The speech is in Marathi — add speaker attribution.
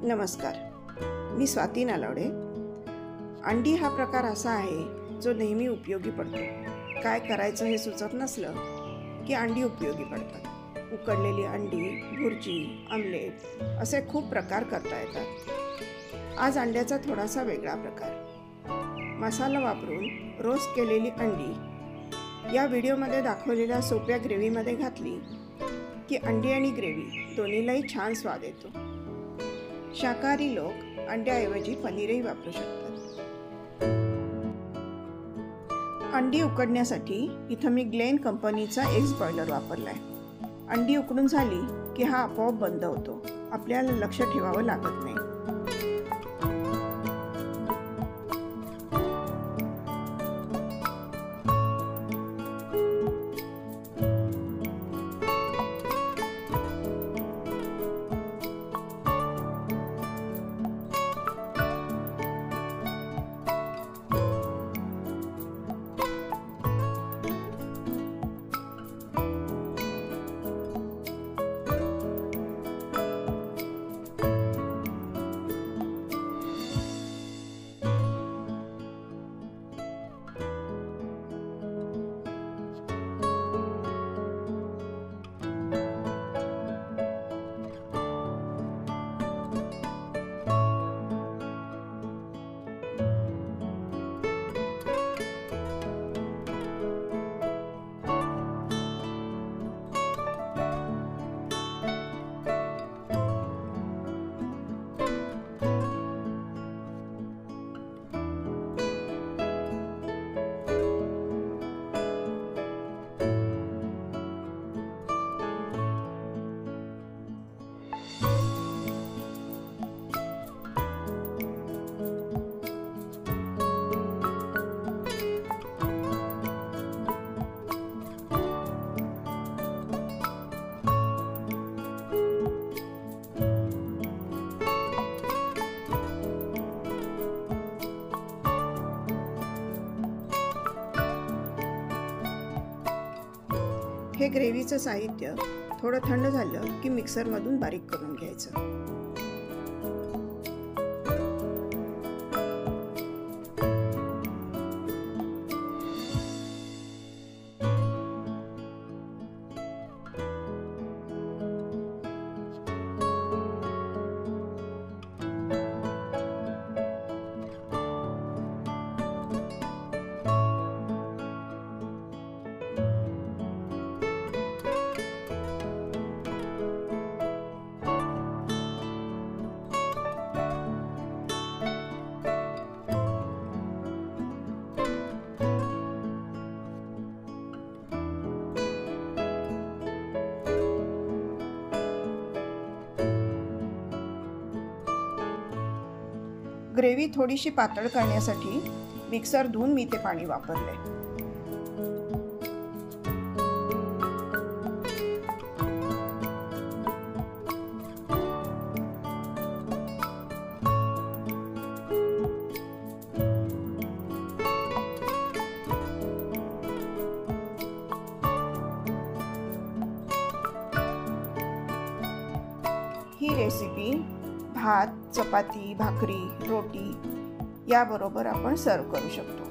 Speaker 1: नमस्कार, मी स्वाती नालावडे। अंडी हा प्रकार असा आहे जो नेहमी उपयोगी पडतो। काय करायचं हे सुचत नसलं की अंडी उपयोगी पडतात। उकडलेली अंडी, भुर्जी, आमलेट असे खूप प्रकार करता येतात। आज अंड्याचा थोडासा वेगळा प्रकार, मसाला वापरून रोस्ट केलेली अंडी या व्हिडिओमध्ये दाखवलेल्या सोप्या ग्रेव्हीमध्ये घातली की अंडी आणि ग्रेव्ही दोन्हीलाही छान स्वाद येतो। शाकाहारी लोक अंड्याऐवजी पनीरही वापरू शकतात। अंडी उकडण्यासाठी इथं मी ग्लेन कंपनीचा एग्ज बॉयलर वापरलाय। अंडी उकडून झाली की हा आपोआप बंद होतो, आपल्याला लक्ष ठेवावं लागत नाही। हे ग्रेव्हीचं साहित्य थोडं थंड झालं की मिक्सरमधून बारीक करून घ्यायचं। ग्रेव्ही थोडीशी पातळ करण्यासाठी मिक्सर धुवून मी ते पाणी वापरले। ही रेसिपी भात, चपाती, भाकरी, रोटी याबरोबर आपण सर्व करू शकतो।